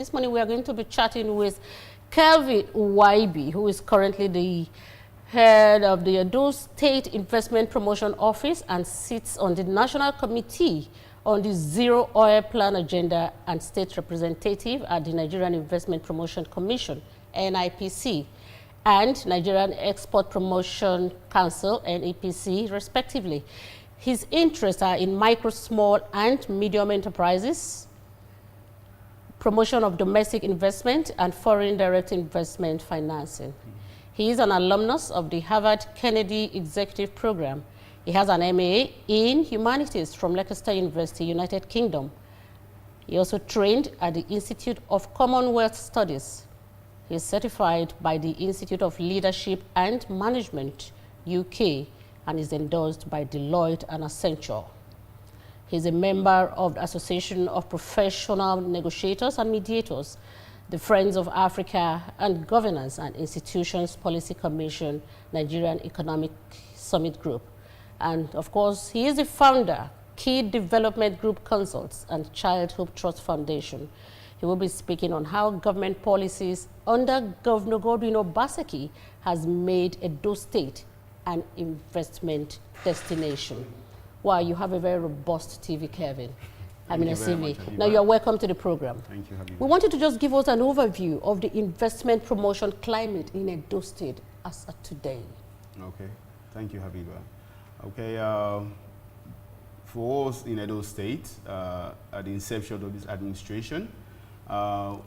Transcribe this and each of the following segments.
This morning we are going to be chatting with Kelvin Uwaibi, who is currently the head of the Edo State Investment Promotion Office and sits on the National Committee on the Zero Oil Plan Agenda and state representative at the Nigerian Investment Promotion Commission, NIPC, and Nigerian Export Promotion Council, NEPC, respectively. His interests are in micro, small, and medium enterprises, promotion of domestic investment, and foreign direct investment financing. He is an alumnus of the Harvard Kennedy Executive Program. He has an MA in Humanities from Leicester University, United Kingdom. He also trained at the Institute of Commonwealth Studies. He is certified by the Institute of Leadership and Management, UK, and is endorsed by Deloitte and Accenture. He is a member of the Association of Professional Negotiators and Mediators, the Friends of Africa and Governance and Institutions Policy Commission, Nigerian Economic Summit Group. And of course, he is the founder, Key Development Group Consults and Child Hope Trust Foundation. He will be speaking on how government policies under Governor Godwin Obaseki has made Edo State an investment destination. Wow, you have a very robust TV, Kelvin. Now you are welcome to the program. Thank you, Habiba. We wanted to just give us an overview of the investment promotion climate in Edo State as of today. Okay, thank you, Habiba. Okay, for us in Edo State, at the inception of this administration,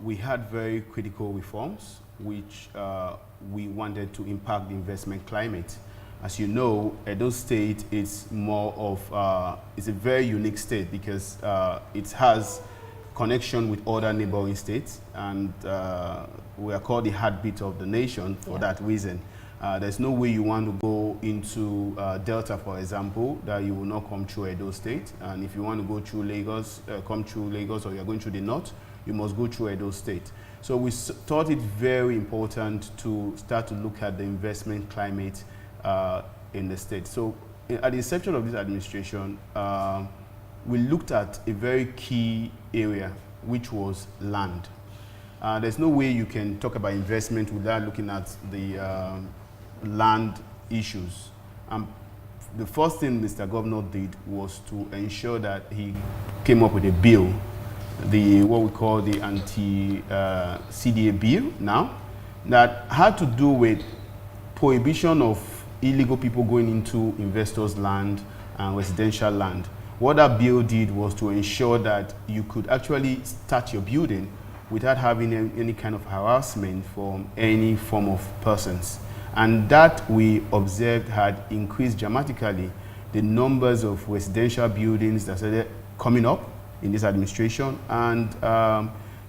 we had very critical reforms which we wanted to impact the investment climate. As you know, Edo State is more of, it's a very unique state because it has connection with other neighboring states, and we are called the heartbeat of the nation for that reason. There's no way you want to go into Delta, for example, that you will not come through Edo State. And if you want to go through Lagos, come through Lagos, or you're going through the north, you must go through Edo State. So we thought it very important to start to look at the investment climate in the state. So at the inception of this administration, we looked at a very key area, which was land. There's no way you can talk about investment without looking at the land issues. The first thing Mr. Governor did was to ensure that he came up with a bill, what we call the anti-CDA bill now, that had to do with prohibition of illegal people going into investors' land and residential land. What that bill did was to ensure that you could actually start your building without having any kind of harassment from any form of persons. And that we observed had increased dramatically the numbers of residential buildings that started coming up in this administration and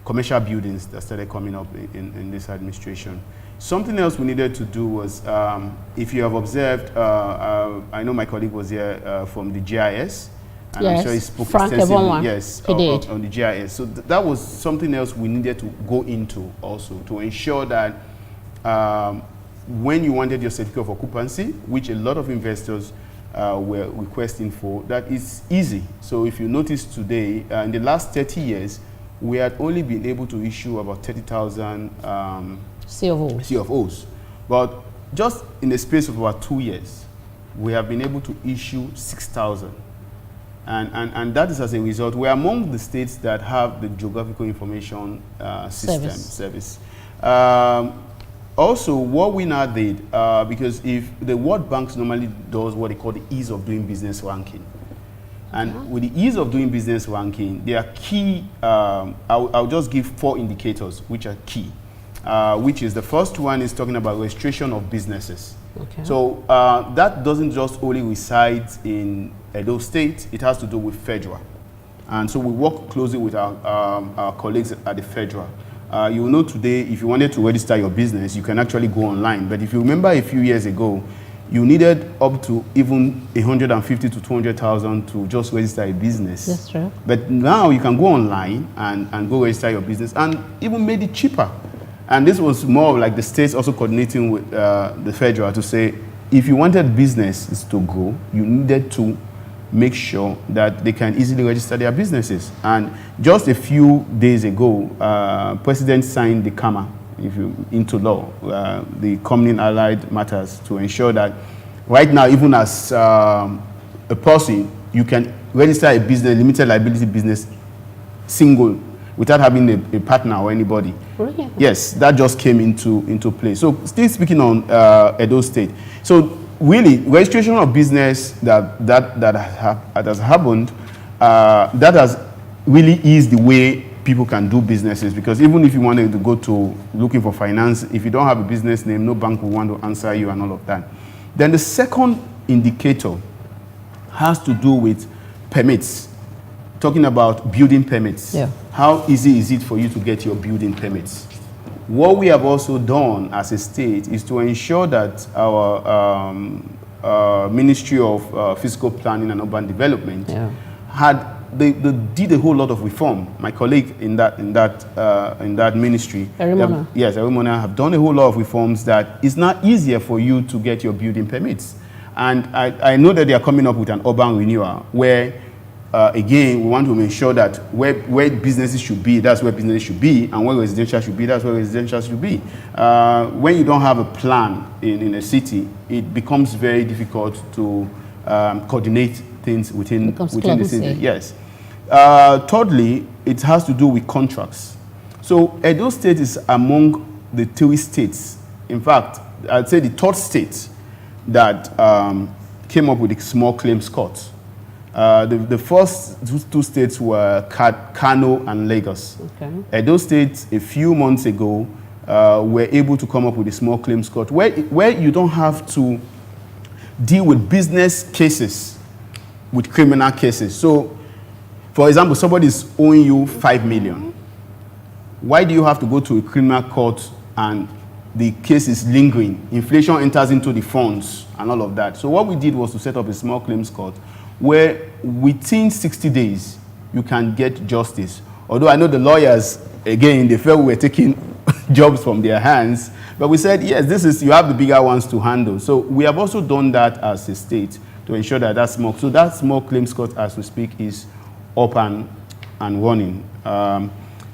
commercial buildings that started coming up in this administration. Something else we needed to do was, if you have observed, I know my colleague was here from the GIS, and yes, I'm sure he spoke Frank extensively, yes, on the GIS. So that was something else we needed to go into also, to ensure that when you wanted your certificate of occupancy, which a lot of investors were requesting for, that is easy. So if you notice today, in the last 30 years, we had only been able to issue about 30,000 CFOs. But just in the space of about 2 years, we have been able to issue 6,000. And that is as a result. We're among the states that have the geographical information system service. Also, what we now did, because if the World Bank normally does what they call the ease of doing business ranking. And with the ease of doing business ranking, there are key, I'll just give 4 indicators which are key. Which is the first one is talking about registration of businesses. Okay. So that doesn't just only reside in Edo State, it has to do with federal. And so we work closely with our colleagues at the federal. You will know today, if you wanted to register your business, you can actually go online. But if you remember a few years ago, you needed up to even 150 to 200,000 to just register a business. That's true. But now you can go online and go register your business, and even made it cheaper. And this was more of like the states also coordinating with the federal to say, if you wanted businesses to grow, you needed to make sure that they can easily register their businesses. And just a few days ago, President signed the CAMA into law, the Community Allied Matters, to ensure that right now, even as a person, you can register a business, limited liability business, single, without having a partner or anybody. Really? Yes, that just came into play. So still speaking on Edo State. So really, registration of business that has happened, that has really eased the way people can do businesses, because even if you wanted to go to looking for finance, if you don't have a business name, no bank will want to answer you and all of that. Then the second indicator has to do with permits. Talking about building permits. Yeah. How easy is it for you to get your building permits? What we have also done as a state is to ensure that our Ministry of Physical Planning and Urban Development they did a whole lot of reform. My colleague in that ministry, Erimona, have done a whole lot of reforms that it's now easier for you to get your building permits. And I know that they are coming up with an urban renewal where, again, we want to make sure that where businesses should be, that's where businesses should be, and where residential should be, that's where residential should be. When you don't have a plan in a city, it becomes very difficult to coordinate things within the city. Yes. Thirdly, it has to do with contracts. So Edo State is among the 3 states, in fact, I'd say the 3rd state that came up with a small claims court. The first 2 states were Kano and Lagos. Okay. Edo State, a few months ago, were able to come up with a small claims court where you don't have to deal with business cases with criminal cases. So, for example, somebody is owing you 5 million. Why do you have to go to a criminal court and the case is lingering? Inflation enters into the funds and all of that. So what we did was to set up a small claims court where within 60 days you can get justice. Although I know the lawyers, again, they felt we were taking jobs from their hands, but we said, yes, you have the bigger ones to handle. So we have also done that as a state to ensure that that small claims court, as we speak, is up and running.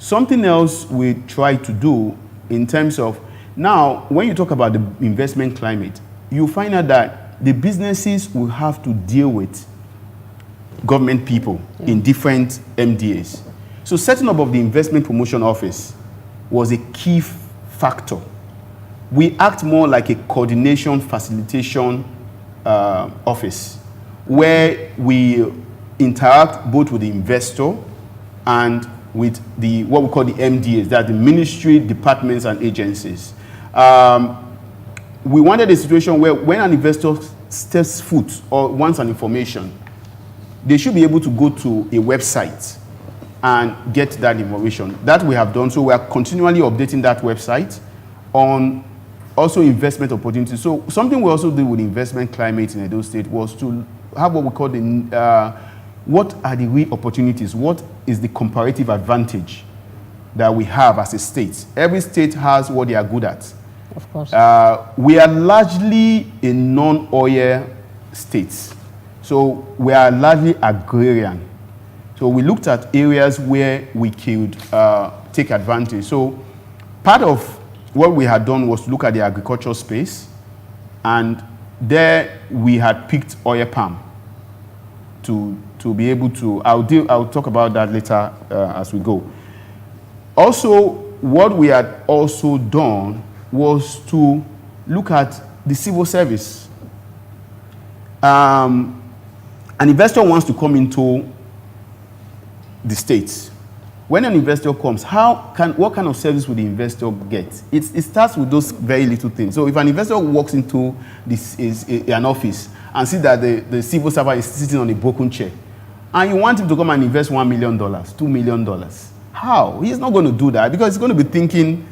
Something else we try to do in terms of, now, when you talk about the investment climate, you find out that the businesses will have to deal with government people in different MDAs. So setting up of the Investment Promotion Office was a key factor. We act more like a coordination, facilitation office, where we interact both with the investor and with what we call the MDAs, that the ministry, departments, and agencies. We wanted a situation where when an investor steps foot or wants an information, they should be able to go to a website and get that information. That we have done, so we are continually updating that website on also investment opportunities. So something we also did with investment climate in Edo State was to have what we call what are the real opportunities? What is the comparative advantage that we have as a state? Every state has what they are good at. Of course. We are largely a non-oil state. So we are largely agrarian. So we looked at areas where we could take advantage. So part of what we had done was to look at the agricultural space, and there we had picked oil palm to be able to, I'll talk about that later as we go. Also, what we had also done was to look at the civil service. An investor wants to come into the States. When an investor comes, what kind of service will the investor get? It starts with those very little things. So if an investor walks into an office and sees that the civil servant is sitting on a broken chair, and you want him to come and invest $1 million, $2 million, how? He's not going to do that, because he's going to be thinking,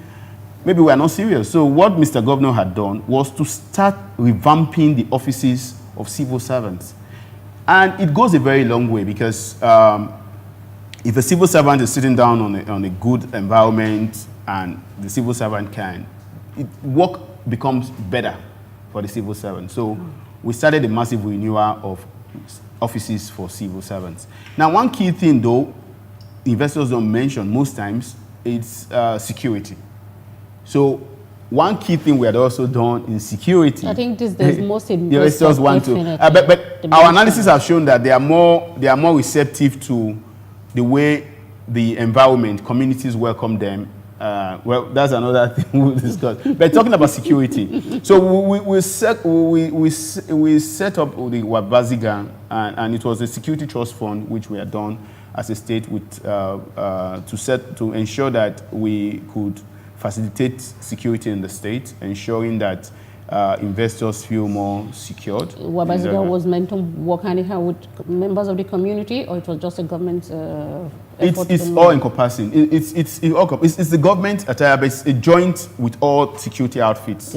maybe we are not serious. So what Mr. Governor had done was to start revamping the offices of civil servants. And it goes a very long way, because if a civil servant is sitting down on a good environment and the civil servant work becomes better for the civil servant. So we started a massive renewal of offices for civil servants. Now, one key thing, though, investors don't mention most times, it's security. So one key thing we had also done in security. I think this is most investors want to. But our analysis have shown that they are more receptive to the way the environment, communities welcome them. Well, that's another thing we'll discuss. But talking about security, so we set up the Wabazi gang, and it was a security trust fund which we had done as a state with to ensure that we could facilitate security in the state, ensuring that investors feel more secured. Wabazi was meant to work hand in hand with members of the community, or it was just a government effort? It's all encompassing. It's the government attire, but it's a joint with all security outfits.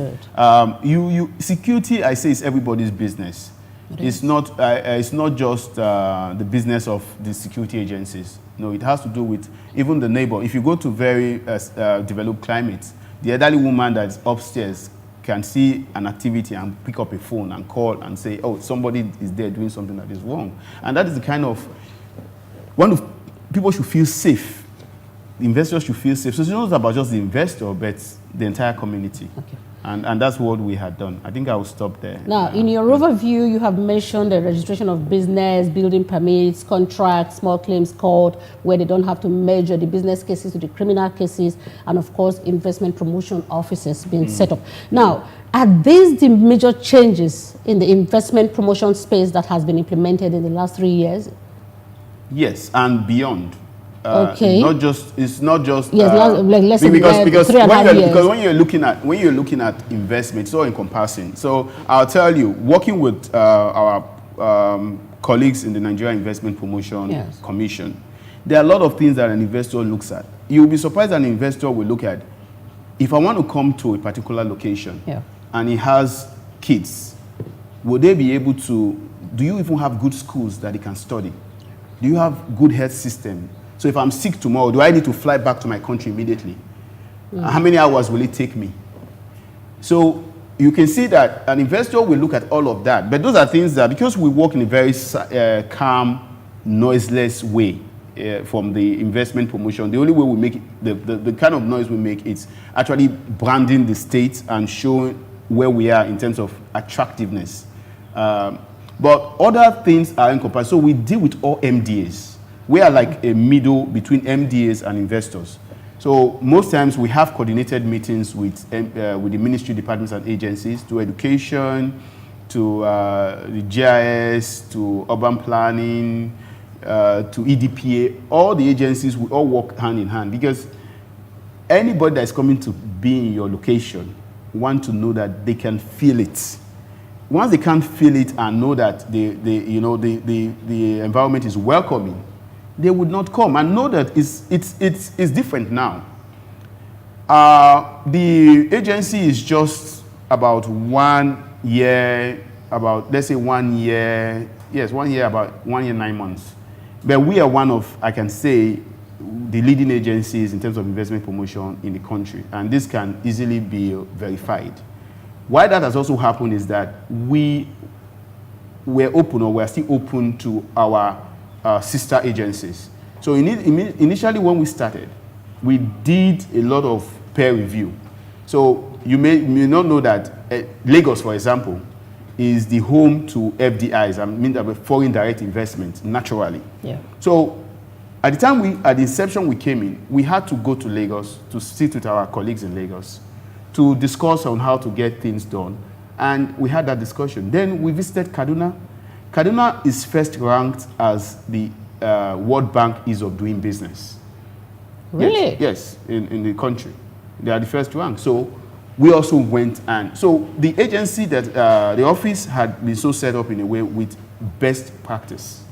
Security, I say, is everybody's business. It's not just the business of the security agencies. No, it has to do with even the neighbor. If you go to very developed climates, the elderly woman that's upstairs can see an activity and pick up a phone and call and say, oh, somebody is there doing something that is wrong. And that is the kind of, people should feel safe. The investors should feel safe. So it's not about just the investor, but the entire community. Okay. And that's what we had done. I think I will stop there. Now, in your overview, you have mentioned the registration of business, building permits, contracts, small claims court, where they don't have to measure the business cases to the criminal cases, and of course, investment promotion offices being set up. Now, are these the major changes in the investment promotion space that has been implemented in the last 3 years? Yes, and beyond. Okay. It's not just less because when you're looking at investment, it's all encompassing. So I'll tell you, working with our colleagues in the Nigeria Investment Promotion Commission, there are a lot of things that an investor looks at. You'll be surprised an investor will look at, if I want to come to a particular location and he has kids, will they be able to, do you even have good schools that they can study? Do you have good health system? So if I'm sick tomorrow, do I need to fly back to my country immediately? How many hours will it take me? So you can see that an investor will look at all of that. But those are things that, because we work in a very calm, noiseless way from the investment promotion, the only way we make it, the kind of noise we make is actually branding the state and showing where we are in terms of attractiveness. But other things are encompassed. So we deal with all MDAs. We are like a middle between MDAs and investors. So most times we have coordinated meetings with the ministry departments and agencies, to education, to the GIS, to urban planning, to EDPA. All the agencies, we all work hand in hand, because anybody that's coming to be in your location want to know that they can feel it. Once they can feel it and know that the environment is welcoming, they would not come, and know that it's different now. The agency is just about 1 year, let's say 1 year, about 1 year, 9 months. But we are one of, I can say, the leading agencies in terms of investment promotion in the country, and this can easily be verified. Why that has also happened is that we're still open to our sister agencies. So initially when we started, we did a lot of peer review. So you may not know that Lagos, for example, is the home to FDIs, I mean foreign direct investment, naturally. Yeah. So at the inception we came in, we had to go to Lagos to sit with our colleagues in Lagos to discuss on how to get things done. And we had that discussion. Then we visited Kaduna. Kaduna is first ranked as the World Bank ease of doing business. Really? Yes, in the country. They are the first rank. So we also went, and so the agency that the office had been so set up in a way with best practice.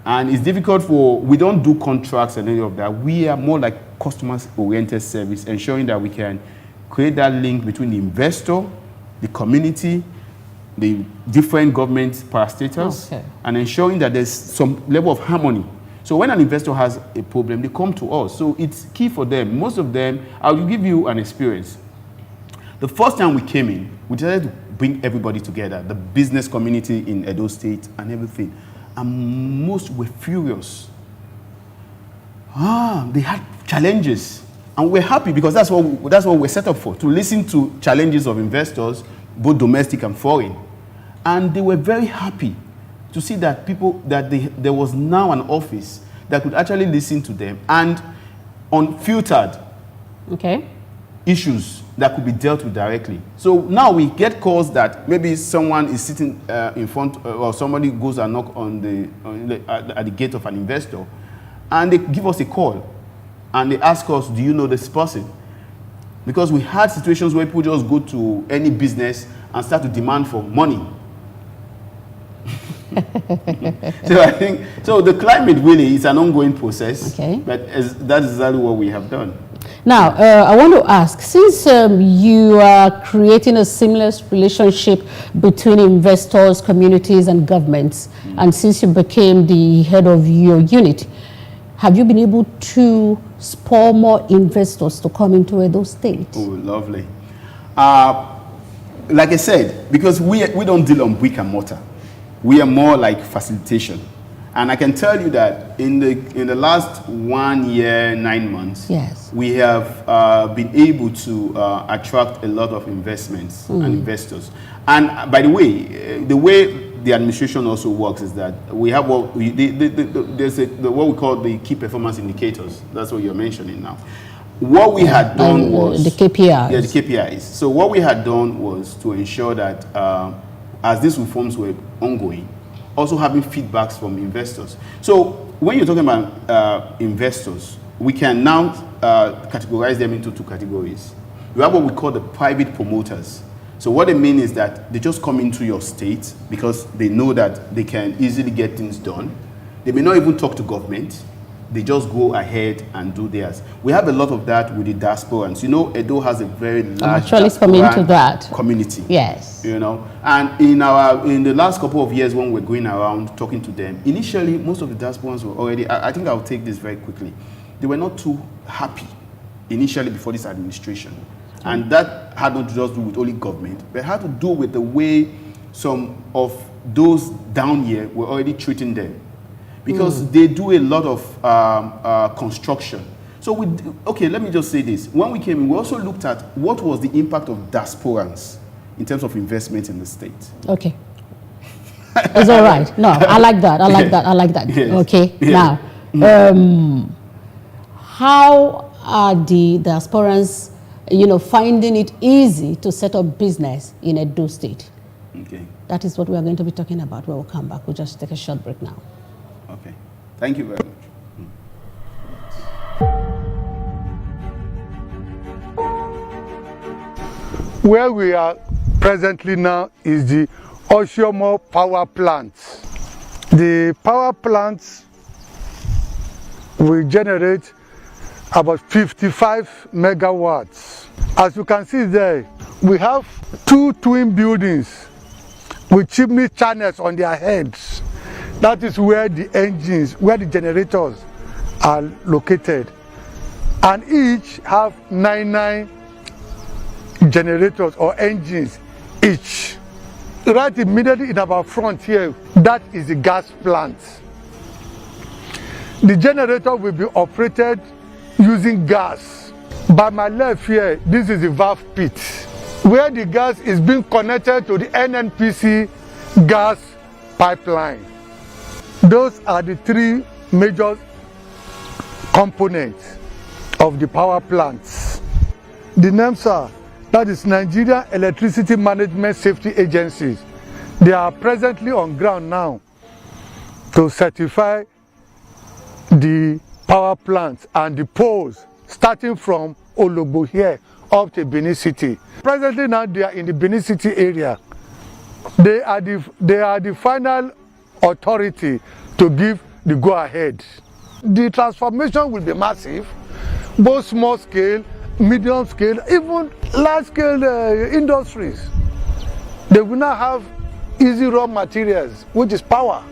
And it's difficult we don't do contracts and any of that. We are more like customers-oriented service, ensuring that we can create that link between the investor, the community, the different government parastatals, and ensuring that there's some level of harmony. So when an investor has a problem, they come to us. So it's key for them. Most of them, I will give you an experience. The first time we came in, we decided to bring everybody together, the business community in Edo State and everything. And most were furious. They had challenges. And we're happy because that's what we're set up for, to listen to challenges of investors, both domestic and foreign. And they were very happy to see that there was now an office that could actually listen to them and unfiltered issues that could be dealt with directly. So now we get calls that maybe someone is sitting in front, or somebody goes and knock at the gate of an investor, and they give us a call and they ask us, do you know this person? Because we had situations where people just go to any business and start to demand for money. So I think, the climate really is an ongoing process, but that is exactly what we have done. Now, I want to ask, since you are creating a seamless relationship between investors, communities, and governments, and since you became the head of your unit, have you been able to spur more investors to come into Edo State? Oh, lovely. Like I said, because we don't deal on brick and mortar. We are more like facilitation. And I can tell you that in the last 1 year, 9 months, we have been able to attract a lot of investments and investors. And by the way the administration also works is that we have what we call the key performance indicators. That's what you're mentioning now. What we had done was the KPIs. Yeah, the KPIs. So what we had done was to ensure that as these reforms were ongoing, also having feedbacks from investors. So when you're talking about investors, we can now categorize them into 2 categories. You have what we call the private promoters. So what they mean is that they just come into your state because they know that they can easily get things done. They may not even talk to government. They just go ahead and do theirs. We have a lot of that with the diasporans. You know, Edo has a very large community. Yes. You know, and in the last couple of years when we're going around talking to them, initially most of the diasporans were already, I think I'll take this very quickly, they were not too happy initially before this administration. And that had not just to do with only government, but it had to do with the way some of those down here were already treating them. Because they do a lot of construction. So, let me just say this. When we came in, we also looked at what was the impact of diasporans in terms of investment in the state. Okay. It's all right. No, I like that. I like that. Yes. Okay. Yeah. Now, how are the diasporans, finding it easy to set up business in Edo State? Okay. That is what we are going to be talking about when we come back. We'll just take a short break now. Okay. Thank you very much. Where we are presently now is the Oshomo power plant. The power plant will generate about 55 megawatts. As you can see there, we have 2 twin buildings with chimney channels on their heads. That is where the engines, where the generators are located. And each have 9 generators or engines each. Right immediately in our front here, that is the gas plant. The generator will be operated using gas. By my left here, this is the valve pit, where the gas is being connected to the NNPC gas pipeline. Those are the 3 major components of the power plants. The NEPC, that is Nigeria Electricity Management Safety Agencies, they are presently on ground now to certify the power plants and the poles starting from Ologbo here up to Benin City. Presently now they are in the Benin City area. They are the final authority to give the go-ahead. The transformation will be massive, both small scale, medium scale, even large scale industries. They will now have easy raw materials, which is power.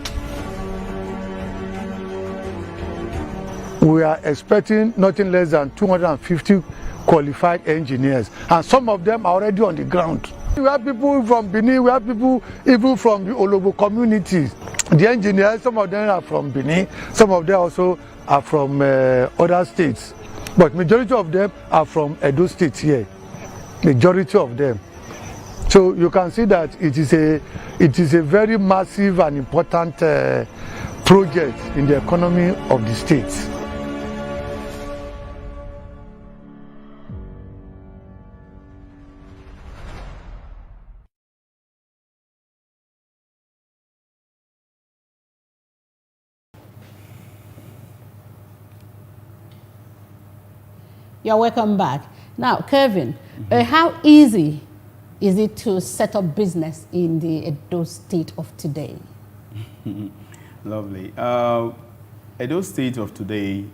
We are expecting nothing less than 250 qualified engineers, and some of them are already on the ground We have people from Benin, we have people even from the Olobo communities. The engineers, some of them are from Benin, some of them also are from other states. But majority of them are from Edo State here. Majority of them. So you can see that it is a very massive and important project in the economy of the state. You're welcome back. Now, Kelvin, how easy is it to set up business in the Edo State of today? Lovely. Edo State of today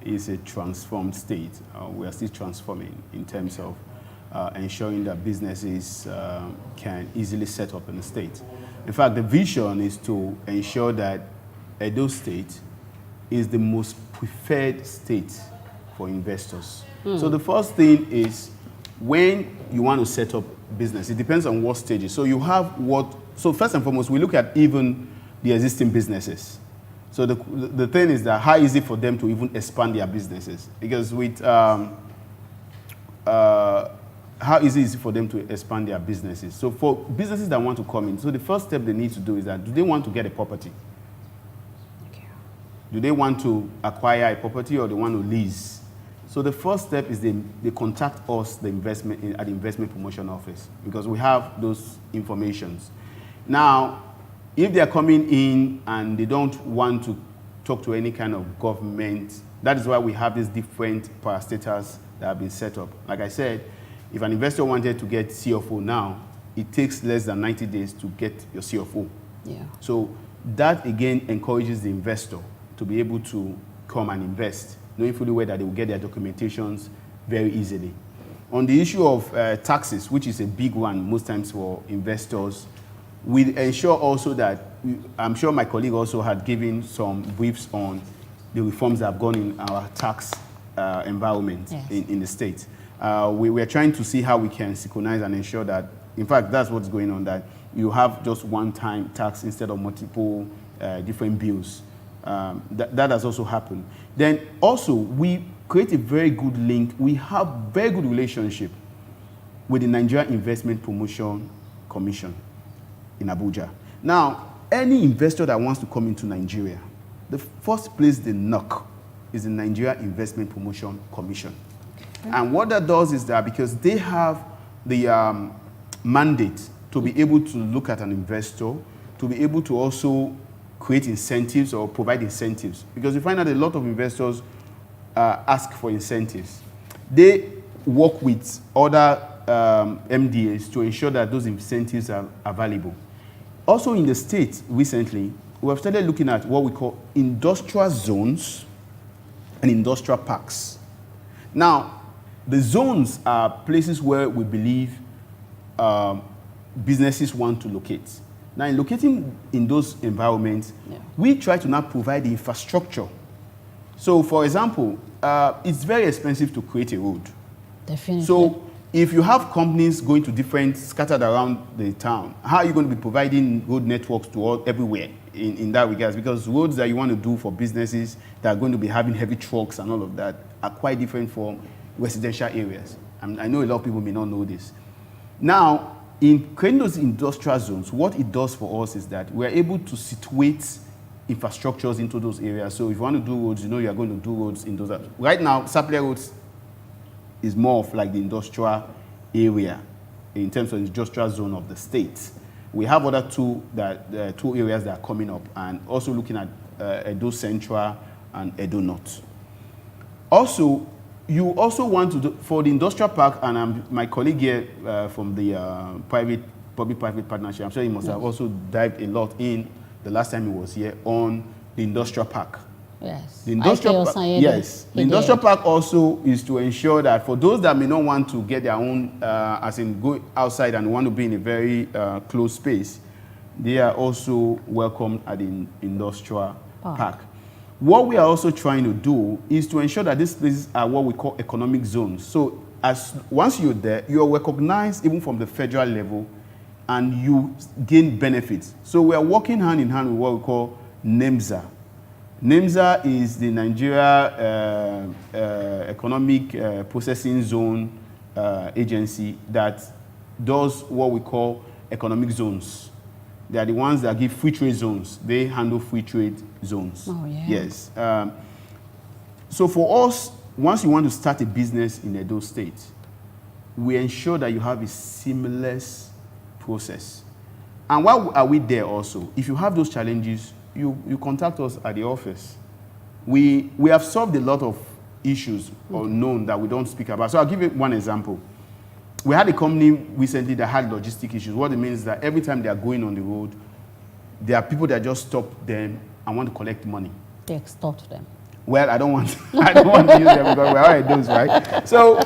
is a transformed state. We are still transforming in terms of ensuring that businesses can easily set up in the state. In fact, the vision is to ensure that Edo State is the most preferred state for investors. So the first thing is when you want to set up business, it depends on what stages. So you have so first and foremost, we look at even the existing businesses. So the thing is that how easy for them to even expand their businesses? Because with, how easy is it for them to expand their businesses? So for businesses that want to come in, so the first step they need to do is that, do they want to get a property? Okay. Do they want to acquire a property or they want to lease? So the first step is they contact us, at the investment promotion office, because we have those informations. Now, if they are coming in and they don't want to talk to any kind of government, that is why we have these different parastatals that have been set up. Like I said, if an investor wanted to get CFO now, it takes less than 90 days to get your CFO. Yeah. So that again encourages the investor to be able to come and invest, knowing fully well that they will get their documentations very easily. On the issue of taxes, which is a big one most times for investors, we ensure also that, I'm sure my colleague also had given some briefs on the reforms that have gone in our tax environment. Yes. in the state. We are trying to see how we can synchronize and ensure that, in fact, that's what's going on, that you have just one-time tax instead of multiple different bills. That has also happened. Then also, we create a very good link. We have very good relationship with the Nigeria Investment Promotion Commission in Abuja. Now, any investor that wants to come into Nigeria, the first place they knock is the Nigeria Investment Promotion Commission. Okay. And what that does is that because they have the mandate to be able to look at an investor, to be able to also create incentives or provide incentives. Because we find that a lot of investors ask for incentives. They work with other MDAs to ensure that those incentives are available. Also in the state recently, we have started looking at what we call industrial zones and industrial parks. Now, the zones are places where we believe businesses want to locate. Now, in locating in those environments, we try to now provide the infrastructure. So, for example, it's very expensive to create a road. Definitely. So, if you have companies going to different, scattered around the town, how are you going to be providing road networks to all, everywhere in that regard? Because roads that you want to do for businesses that are going to be having heavy trucks and all of that are quite different from residential areas. I know a lot of people may not know this. Now, in creating those industrial zones, what it does for us is that we're able to situate infrastructures into those areas. So if you want to do roads, you know you are going to do roads in those. Right now, Sapele Roads is more of like the industrial area in terms of the industrial zone of the state. We have other two areas that are coming up, and also looking at Edo Central and Edo North. Also, you also want to do, for the industrial park, and my colleague here from the public-private partnership, I'm sure he must have also dived a lot in the last time he was here on the industrial park. Yes. The industrial park, yes. The industrial park also is to ensure that for those that may not want to get their own, as in go outside and want to be in a very closed space, they are also welcomed at the industrial park. What we are also trying to do is to ensure that these places are what we call economic zones. So once you're there, you're recognized even from the federal level, and you gain benefits. So we are working hand in hand with what we call NEMSA. NEMSA is the Nigeria Economic Processing Zone agency that does what we call economic zones. They are the ones that give free trade zones. They handle free trade zones. Oh, yeah. Yes. So for us, once you want to start a business in Edo State, we ensure that you have a seamless process. And while are we there also, if you have those challenges, you contact us at the office. We have solved a lot of issues or known that we don't speak about. So I'll give you one example. We had a company recently that had logistic issues. What it means is that every time they are going on the road, there are people that just stop them and want to collect money. They extort them. Well, I don't want to use them because we're already those, right? So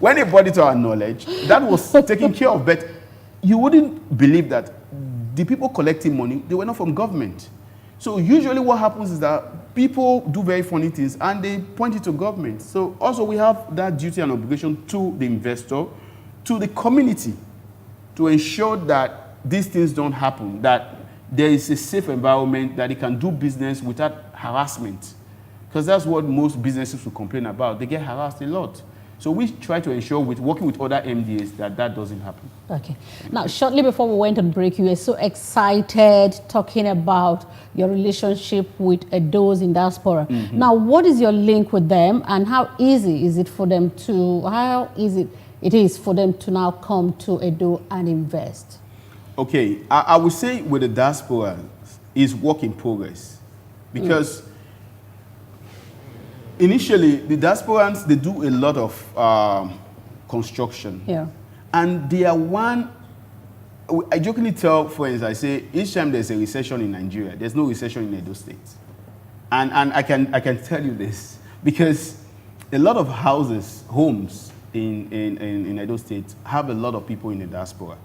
when they brought it to our knowledge, that was taken care of. But you wouldn't believe that the people collecting money, they were not from government. So usually what happens is that people do very funny things and they point it to government. So also we have that duty and obligation to the investor, to the community, to ensure that these things don't happen, that there is a safe environment, that they can do business without harassment. Because that's what most businesses will complain about. They get harassed a lot. So we try to ensure, with working with other MDAs, that that doesn't happen. Okay. Now, shortly before we went on break, you were so excited talking about your relationship with Edos in diaspora. Mm-hmm. Now, what is your link with them, and how easy is it for them to, it is for them to now come to Edo and invest? Okay, I would say with the diaspora is work in progress, because initially the diasporans, they do a lot of construction. Yeah. And they are one, I jokingly tell friends, I say, each time there's a recession in Nigeria, there's no recession in Edo State. And I can tell you this, because a lot of houses, homes in Edo State have a lot of people in the diaspora.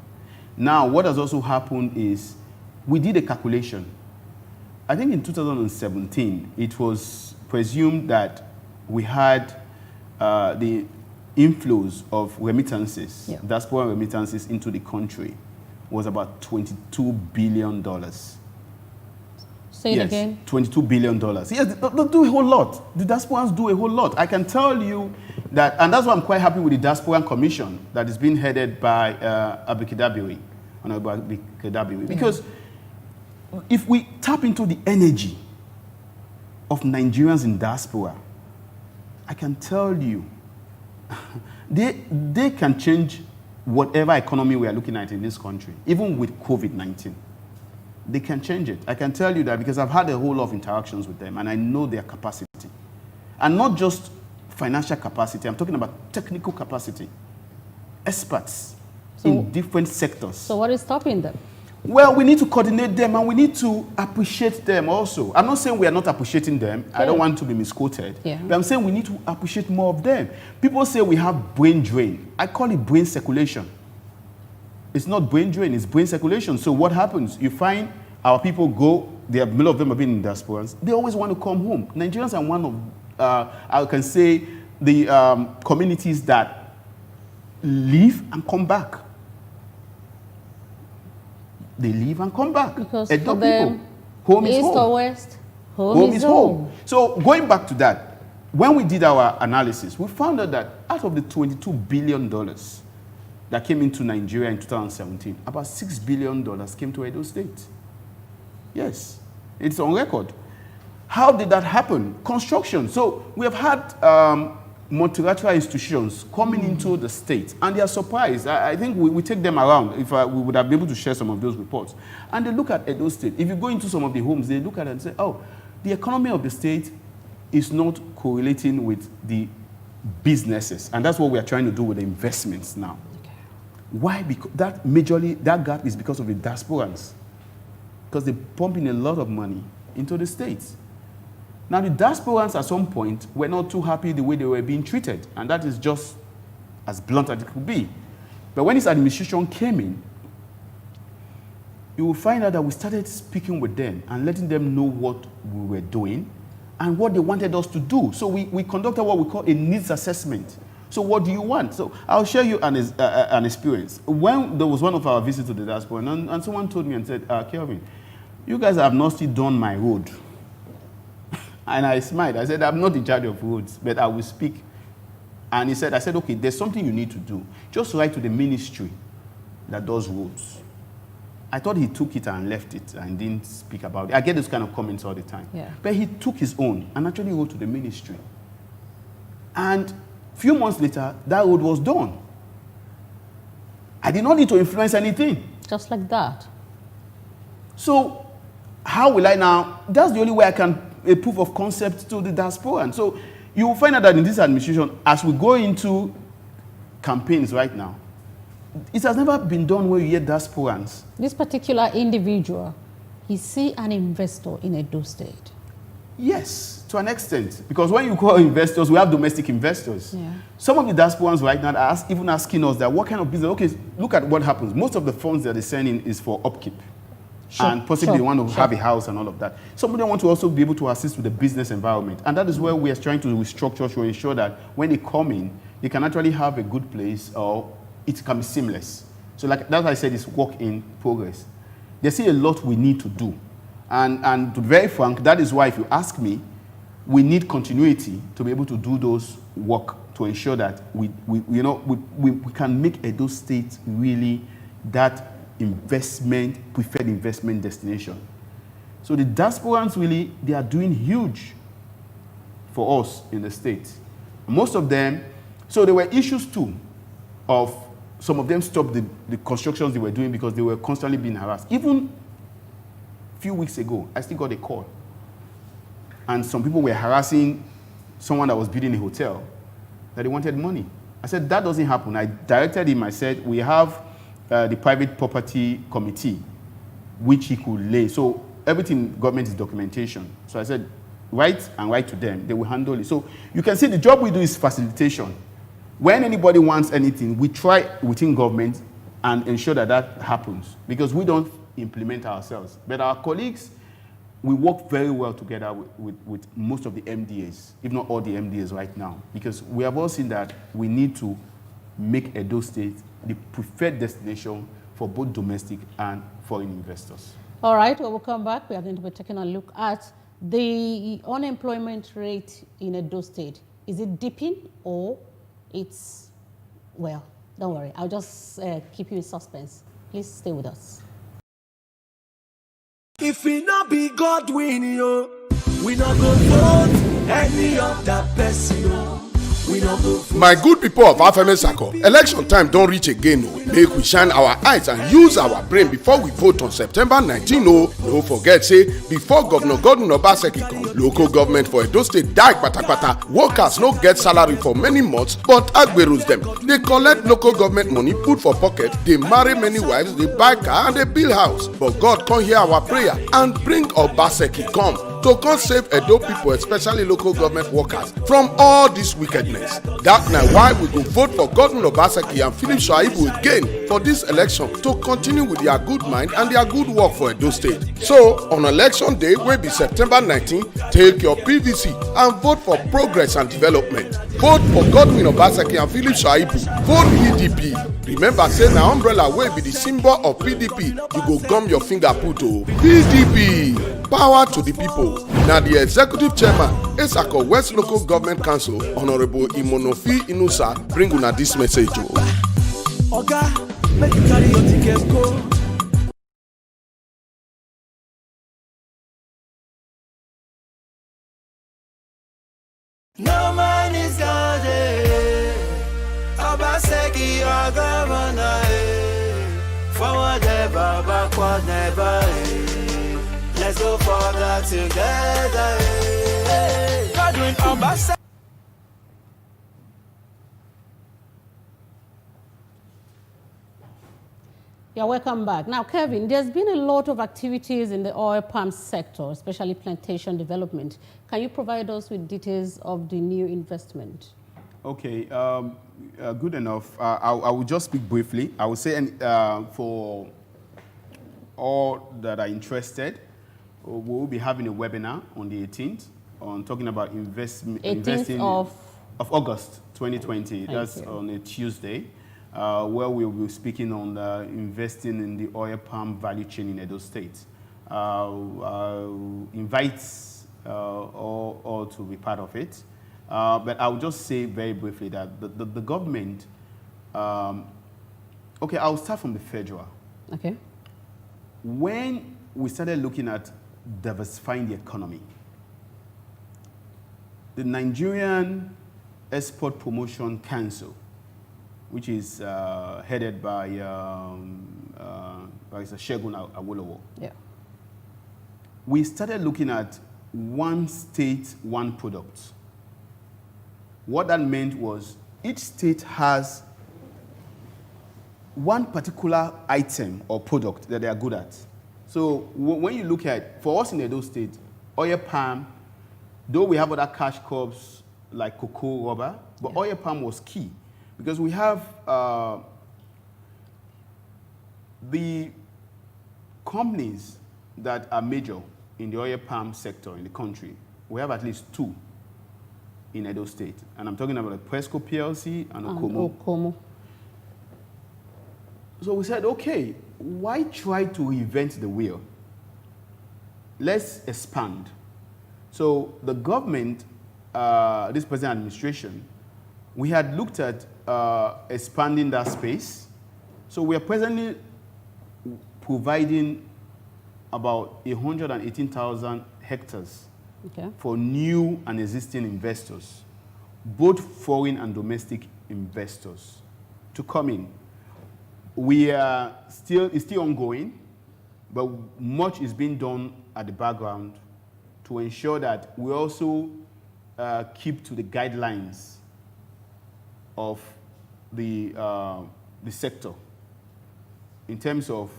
Now, what has also happened is we did a calculation. I think in 2017, it was presumed that we had the inflows of remittances, diaspora remittances into the country was about $22 billion. Say it again. $22 billion. Yes, they do a whole lot. The diasporans do a whole lot. I can tell you that, and that's why I'm quite happy with the Diaspora Commission that is being headed by Abikidabiri, because if we tap into the energy of Nigerians in diaspora, I can tell you, they can change whatever economy we are looking at in this country, even with COVID-19. They can change it. I can tell you that because I've had a whole lot of interactions with them and I know their capacity. And not just financial capacity, I'm talking about technical capacity. Experts in different sectors. So what is stopping them? Well, we need to coordinate them and we need to appreciate them also. I'm not saying we are not appreciating them. Yeah. I don't want to be misquoted. Yeah. But I'm saying we need to appreciate more of them. People say we have brain drain. I call it brain circulation. It's not brain drain, it's brain circulation. So what happens? You find our people go, many of them have been in diasporans, they always want to come home. Nigerians are one of, I can say, the communities that leave and come back. They leave and come back. Because for them, home is home. East or west, home is home. So going back to that, when we did our analysis, we found out that out of the $22 billion that came into Nigeria in 2017, about $6 billion came to Edo State. Yes, it's on record. How did that happen? Construction. So we have had multilateral institutions coming into the state, and they are surprised. I think we take them around. If we would have been able to share some of those reports. And they look at Edo State. If you go into some of the homes, they look at it and say, oh, the economy of the state is not correlating with the businesses. And that's what we are trying to do with the investments now. Okay. Why? Because that gap is because of the diasporans. Because they pump in a lot of money into the states. Now, the diasporans at some point were not too happy the way they were being treated, and that is just as blunt as it could be. But when this administration came in, you will find out that we started speaking with them and letting them know what we were doing and what they wanted us to do. So we conducted what we call a needs assessment. So what do you want? So I'll share you an experience. When there was one of our visits to the diaspora, and someone told me and said, Kelvin, you guys have not still done my road. And I smiled. I said, I'm not in charge of roads, but I will speak. And he said, I said, okay, there's something you need to do. Just write to the ministry that does roads. I thought he took it and left it and didn't speak about it. I get those kind of comments all the time. Yeah. But he took his own and actually wrote to the ministry. And a few months later, that road was done. I did not need to influence anything. Just like that. So how will I now? That's the only way I can a proof of concept to the diaspora. And so you will find out that in this administration, as we go into campaigns right now, it has never been done where you hear diasporans. This particular individual, is he an investor in Edo State? Yes, to an extent. Because when you call investors, we have domestic investors. Yeah. Some of the diasporans right now are even asking us that what kind of business, okay, look at what happens. Most of the funds that they send in is for upkeep. Sure, and possibly they want to have a house and all of that. Some of them want to also be able to assist with the business environment. And that is where we are trying to restructure to ensure that when they come in, they can actually have a good place or it can be seamless. So like that I said, it's work in progress. There's still a lot we need to do. And to be very frank, that is why if you ask me, we need continuity to be able to do those work to ensure that we can make Edo State really that preferred investment destination. So the diasporans really, they are doing huge for us in the state. Most of them, so there were issues too of some of them stopped the constructions they were doing because they were constantly being harassed. Even a few weeks ago, I still got a call. And some people were harassing someone that was building a hotel that they wanted money. I said, that doesn't happen. I directed him, I said, we have the private property committee, which he could lay. So everything government is documentation. So I said, write to them. They will handle it. So you can see the job we do is facilitation. When anybody wants anything, we try within government and ensure that that happens because we don't implement ourselves. But our colleagues, we work very well together with most of the MDAs, if not all the MDAs right now, because we have all seen that we need to make Edo State the preferred destination for both domestic and foreign investors. All right, when we come back, we are going to be taking a look at the unemployment rate in Edo State. Is it dipping or it's, well, don't worry. I'll just keep you in suspense. Please stay with us. If we not be Godwin, we not go vote any of that person, we not go vote. My good people of Afemesako, election time don't reach again. Make we shine our eyes and use our brain before we vote on September 19. No forget, say, before Governor Godwin Obaseki come, local government for Edo State die patapata. Workers no get salary for many months, but Agberus them. They collect local government money, put for pocket, they marry many wives, they buy car and they build house. But God come hear our prayer and bring Obaseki come to come save Edo people, especially local government workers, from all this wickedness. That's now why we go vote for Governor Obaseki and Philip Shaibu again for this election to continue with their good mind and their good work for Edo State. So, on election day, will be September 19, take your PVC and vote for progress and development. Vote for Godwin Obaseki and Philip Shaibu. Vote PDP. Remember, say na umbrella will be the symbol of PDP. You go gum your finger put to PDP. Power to the people. Now the executive chairman, Esako West Local Government Council, Honorable Imonofi Inusa, bring una this message. Oga, make you carry your ticket go. No man is guarded. Obaseki, your governor. Forward ever, backward never. Let's go further together. Godwin Obaseki. Yeah, welcome back. Now, Kelvin, there's been a lot of activities in the oil palm sector, especially plantation development. Can you provide us with details of the new investment? Okay, good enough. I will just speak briefly. I will say for all that are interested, we will be having a webinar on the 18th on talking about investing. 18th of of August 2020. Thank That's you. on a Tuesday, where we'll be speaking on investing in the oil palm value chain in Edo State. Invite all to be part of it. But I'll just say very briefly that the government, okay, I'll start from the federal. Okay. When we started looking at diversifying the economy, the Nigerian Export Promotion Council, which is headed by Segun Awolowo, Yeah. we started looking at one state, one product. What that meant was each state has one particular item or product that they are good at. So when you look at, for us in Edo State, oil palm, though we have other cash crops like cocoa, rubber, but oil palm was key because we have the companies that are major in the oil palm sector in the country. We have at least 2 in Edo State. And I'm talking about the Presco PLC and Okomo. So we said, okay, why try to reinvent the wheel? Let's expand. So the government, this present administration, we had looked at expanding that space. So we are presently providing about 118,000 hectares for new and existing investors, both foreign and domestic investors, to come in. It's still ongoing, but much is being done at the background to ensure that we also keep to the guidelines of the sector in terms of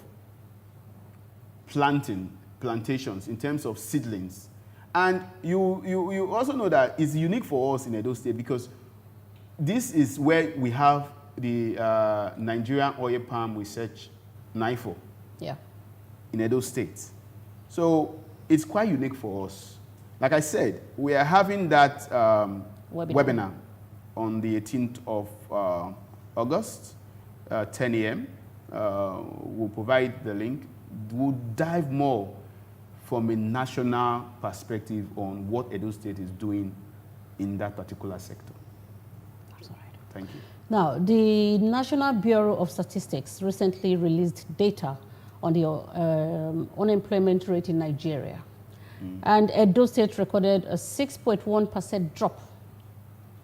plantations, in terms of seedlings. And you also know that it's unique for us in Edo State because this is where we have the Nigerian Oil Palm Research NIFO in Edo State. So it's quite unique for us. Like I said, we are having that webinar on the 18th of August, 10 a.m. We'll provide the link. We'll dive more from a national perspective on what Edo State is doing in that particular sector. That's all right. Thank you. Now, the National Bureau of Statistics recently released data on the unemployment rate in Nigeria. And Edo State recorded a 6.1% drop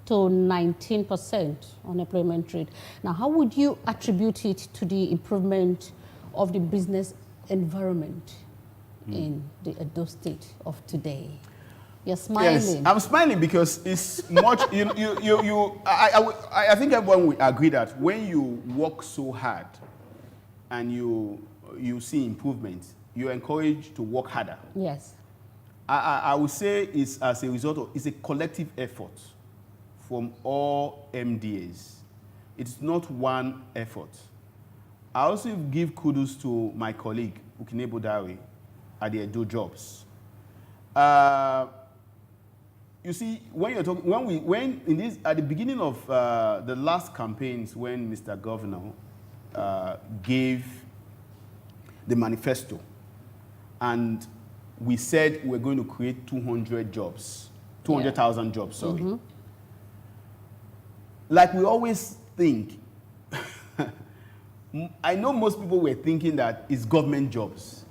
to 19% unemployment rate. Now, how would you attribute it to the improvement of the business environment in the Edo State of today? You're smiling. Yes, I'm smiling because it's much. I think everyone will agree that when you work so hard and you see improvement, you're encouraged to work harder. Yes. I would say it's as a result of it's a collective effort from all MDAs. It's not one effort. I also give kudos to my colleague Ukinebo Dawe at the Edo Jobs. You see, when you're talking, at the beginning of the last campaigns, when Mr. Governor gave the manifesto, and we said we're going to create 200,000 jobs. Sorry. Like we always think, I know most people were thinking that it's government jobs.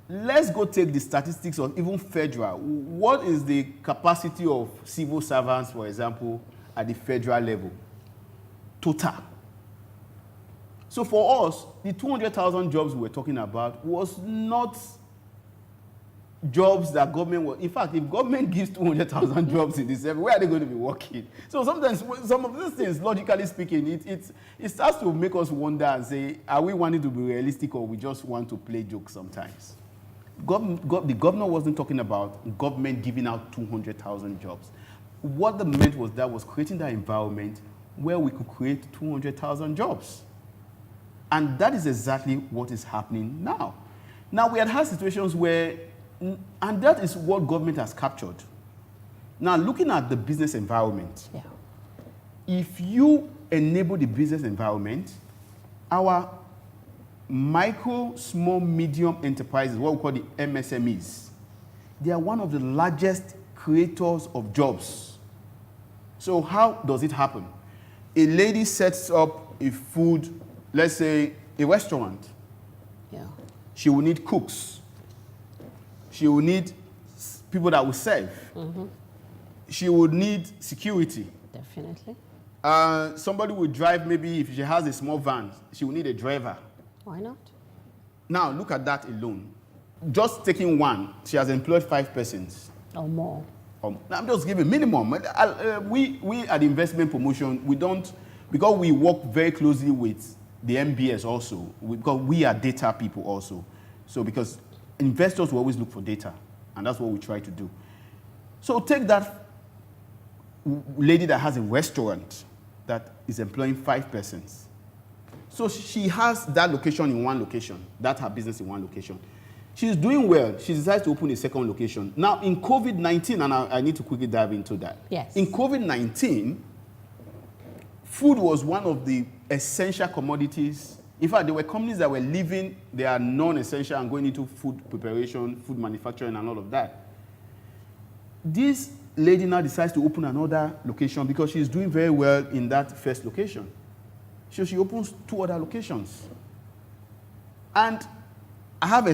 Let's go take the statistics of even federal. What is the capacity of civil servants, for example, at the federal level? Total. So for us, the 200,000 jobs we were talking about was not jobs that government was. In fact, if government gives 200,000 jobs in this area, where are they going to be working? So sometimes, some of these things, logically speaking, it starts to make us wonder and say, are we wanting to be realistic or we just want to play jokes sometimes? The governor wasn't talking about government giving out 200,000 jobs. What the meant was that was creating that environment where we could create 200,000 jobs. And that is exactly what is happening now. Now, we had situations where, and that is what government has captured. Now, looking at the business environment, Yeah. if you enable the business environment, our micro, small, medium enterprises, what we call the MSMEs, they are one of the largest creators of jobs. So how does it happen? A lady sets up a food, let's say a restaurant. Yeah. She will need cooks. She will need people that will serve. She would need security. Definitely. Somebody will drive, maybe if she has a small van, she will need a driver. Why not? Now, look at that alone. Just taking one, she has employed 5 persons. Or more. I'm just giving minimum. We at investment promotion, we don't, because we work very closely with the MBS also, because we are data people also. So because investors will always look for data, and that's what we try to do. So take that lady that has a restaurant that is employing 5 persons. So she has that location in one location, that's her business in one location. She's doing well. She decides to open a second location. Now, in COVID-19, and I need to quickly dive into that. Yes. In COVID-19, food was one of the essential commodities. In fact, there were companies that were leaving their non-essential and going into food preparation, food manufacturing, and all of that. This lady now decides to open another location because she's doing very well in that first location. So she opens 2 other locations. And I have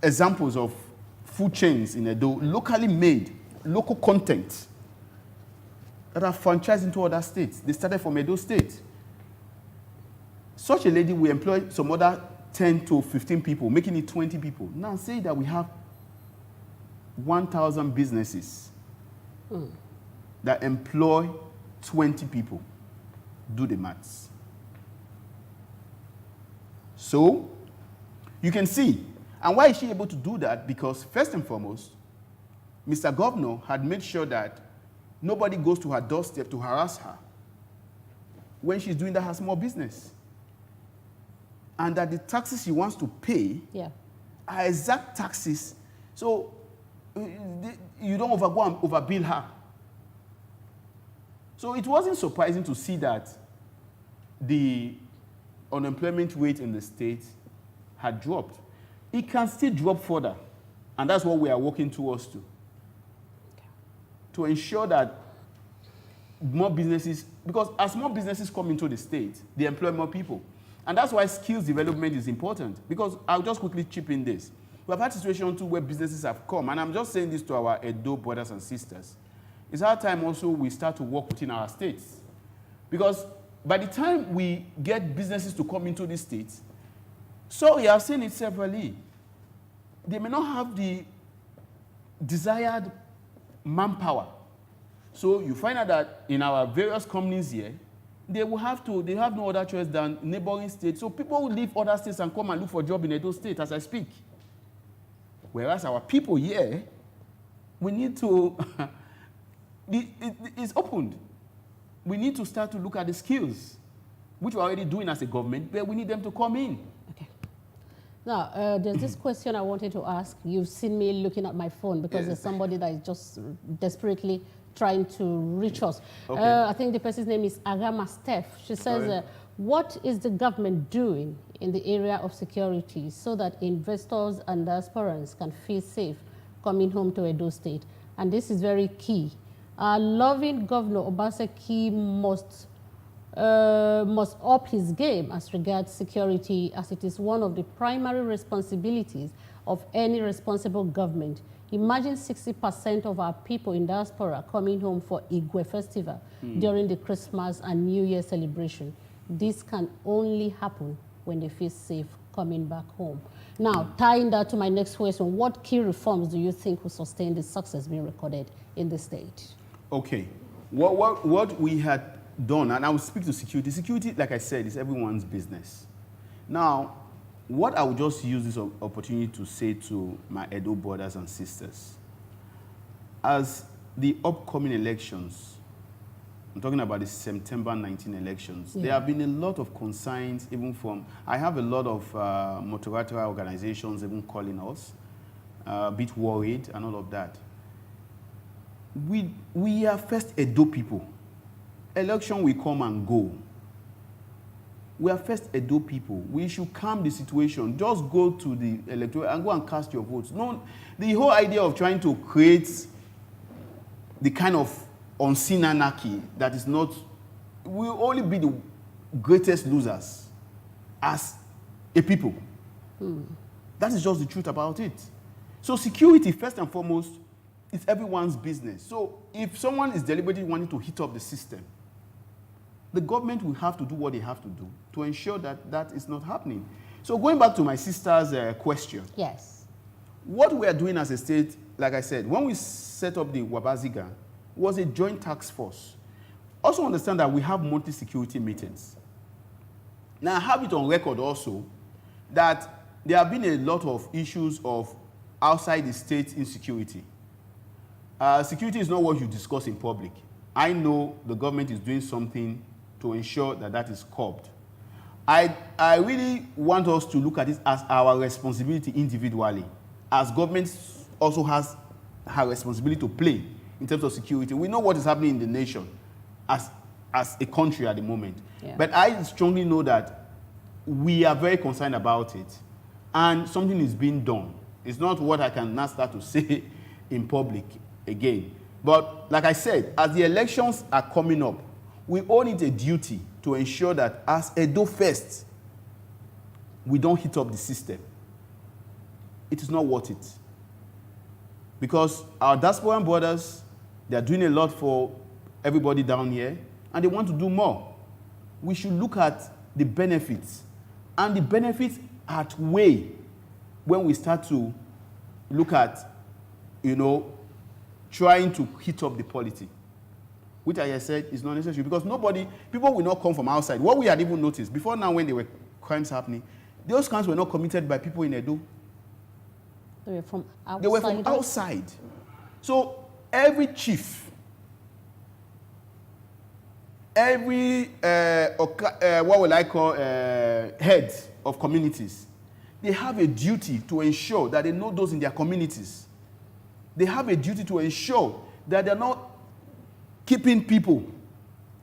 examples of food chains in Edo, locally made, local content, that are franchised into other states. They started from Edo State. Such a lady will employ some other 10 to 15 people, making it 20 people. Now say that we have 1,000 businesses that employ 20 people. Do the maths. So, you can see. And why is she able to do that? Because first and foremost, Mr. Governor had made sure that nobody goes to her doorstep to harass her when she's doing that her small business. And that the taxes she wants to pay are exact taxes. So you don't go and overbill her. So it wasn't surprising to see that the unemployment rate in the state had dropped. It can still drop further. And that's what we are working towards to ensure that more businesses, because as more businesses come into the state, they employ more people. And that's why skills development is important. Because I'll just quickly chip in this. We have had situations too where businesses have come, and I'm just saying this to our Edo brothers and sisters. It's our time also we start to work within our states. Because by the time we get businesses to come into these states, so we have seen it severally, they may not have the desired manpower. So you find out that in our various companies here, they have no other choice than neighboring states. So people will leave other states and come and look for a job in Edo State as I speak. Whereas our people here, we need to, it's opened. We need to start to look at the skills, which we're already doing as a government, but we need them to come in. Okay. Now, there's this question I wanted to ask. You've seen me looking at my phone because there's somebody that is just desperately trying to reach us. Okay. I think the person's name is Agama Steph. She says, what is the government doing in the area of security so that investors and diasporans can feel safe coming home to Edo State? And this is very key. Loving Governor Obaseki must up his game as regards security, as it is one of the primary responsibilities of any responsible government. Imagine 60% of our people in diaspora coming home for Igwe Festival during the Christmas and New Year celebration. This can only happen when they feel safe coming back home. Now, tying that to my next question, what key reforms do you think will sustain the success being recorded in the state? Okay. What we had done, and I will speak to security. Security, like I said, is everyone's business. Now, what I will just use this opportunity to say to my Edo brothers and sisters, as the upcoming elections, I'm talking about the September 19 elections, there have been a lot of concerns, even from, I have a lot of multilateral organizations even calling us, a bit worried and all of that. we are first Edo people. Election will come and go. We are first Edo people. We should calm the situation. Just go to the electoral and go and cast your votes. No, the whole idea of trying to create the kind of unseen anarchy that is not, will only be the greatest losers as a people. That is just the truth about it. So security, first and foremost, is everyone's business. So if someone is deliberately wanting to hit up the system, the government will have to do what they have to do to ensure that that is not happening. So going back to my sister's question. Yes. What we are doing as a state, like I said, when we set up the Wabaziga, was a joint task force. Also understand that we have monthly security meetings. Now I have it on record also that there have been a lot of issues of outside the state insecurity. Security is not what you discuss in public. I know the government is doing something to ensure that that is curbed. I really want us to look at this as our responsibility individually, as government also has her responsibility to play in terms of security. We know what is happening in the nation as a country at the moment. Yeah. But I strongly know that we are very concerned about it, and something is being done. It's not what I can now start to say in public again. But like I said, as the elections are coming up, we all need a duty to ensure that as Edo First, we don't hit up the system. It is not worth it. Because our diasporan brothers, they are doing a lot for everybody down here, and they want to do more. We should look at the benefits, and the benefits outweigh when we start to look at, trying to hit up the polity, which I said is not necessary, because people will not come from outside. What we had even noticed, before now when there were crimes happening, those crimes were not committed by people in Edo. They were from outside. They were from outside. So every chief, every, what will I call, head of communities, they have a duty to ensure that they know those in their communities. They have a duty to ensure that they're not keeping people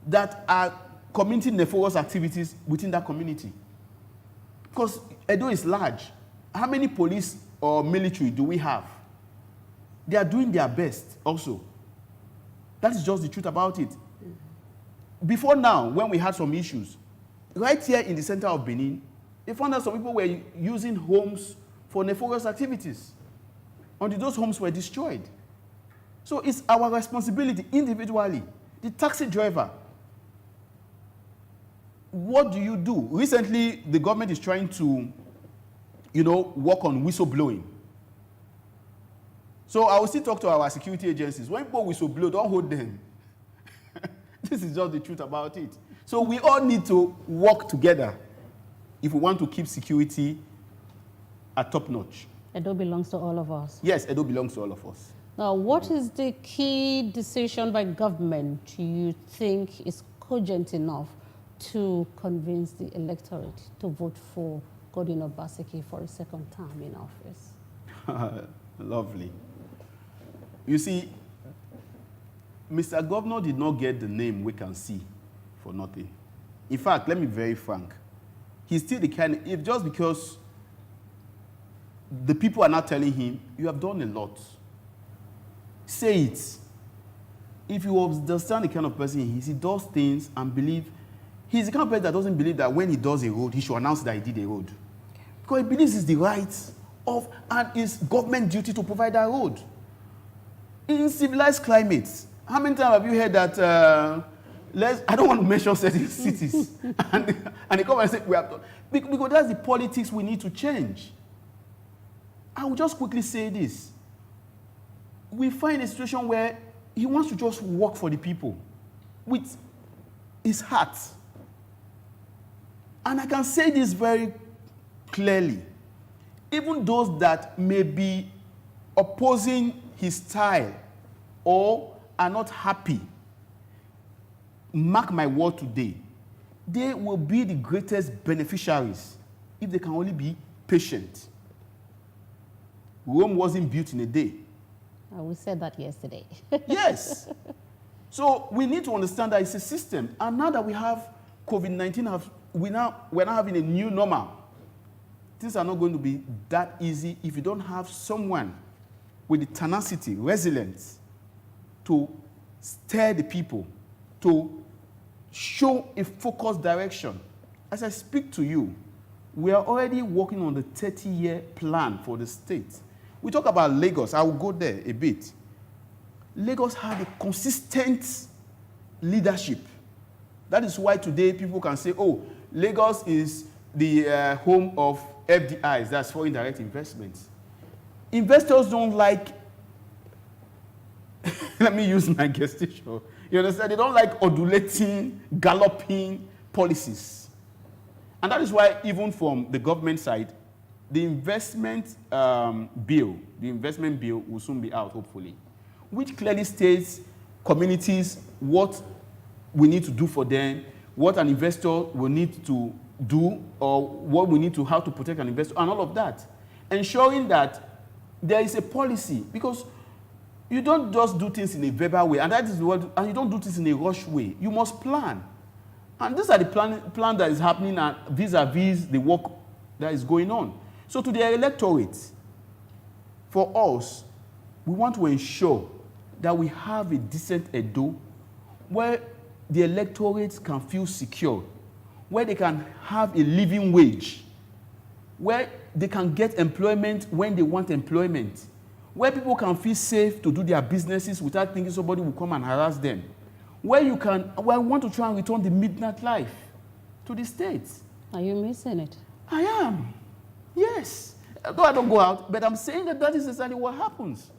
that are committing nefarious activities within that community. Because Edo is large. How many police or military do we have? They are doing their best also. That is just the truth about it. Before now, when we had some issues, right here in the center of Benin, they found out some people were using homes for nefarious activities. Until those homes were destroyed. So it's our responsibility individually. The taxi driver, what do you do? Recently, the government is trying to, work on whistleblowing. So I will still talk to our security agencies. When people whistleblow, don't hold them. This is just the truth about it. So we all need to work together if we want to keep security at top notch. Edo belongs to all of us. Yes, Edo belongs to all of us. Now, what is the key decision by government you think is cogent enough to convince the electorate to vote for Godwin Obaseki for a second term in office? Lovely. You see, Mr. Governor did not get the name we can see for nothing. In fact, let me be very frank. He's still the kind, if just because the people are not telling him, you have done a lot. Say it. If you understand the kind of person he is, he does things and believe. He's the kind of person that doesn't believe that when he does a road, he should announce that he did a road. Because he believes it's the right of, and it's government duty to provide that road. In civilized climates, how many times have you heard that, I don't want to mention certain cities, and they come and say, we have done. Because that's the politics we need to change. I will just quickly say this. We find a situation where he wants to just work for the people with his heart. And I can say this very clearly. Even those that may be opposing his style or are not happy, mark my word today, they will be the greatest beneficiaries if they can only be patient. Rome wasn't built in a day. We said that yesterday. Yes. So we need to understand that it's a system. And now that we have COVID-19, we're now having a new normal. Things are not going to be that easy if you don't have someone with the tenacity, resilience to steer the people, to show a focused direction. As I speak to you, we are already working on the 30-year plan for the state. We talk about Lagos. I will go there a bit. Lagos had a consistent leadership. That is why today people can say, oh, Lagos is the home of FDIs, that's foreign direct investments. Investors don't like, let me use my gestation. You understand? They don't like undulating, galloping policies. And that is why even from the government side, the investment bill will soon be out, hopefully, which clearly states communities what we need to do for them, what an investor will need to do, or what we need to, how to protect an investor, and all of that. Ensuring that there is a policy, because you don't just do things in a verbal way, and that is what, and you don't do things in a rush way. You must plan. And these are the plan that is happening vis-a-vis the work that is going on. So to the electorate, for us, we want to ensure that we have a decent Edo where the electorate can feel secure, where they can have a living wage, where they can get employment when they want employment, where people can feel safe to do their businesses without thinking somebody will come and harass them, where you can, where I want to try and return the midnight life to the state. Are you missing it? I am. Yes. Though I don't go out, but I'm saying that is exactly what happens.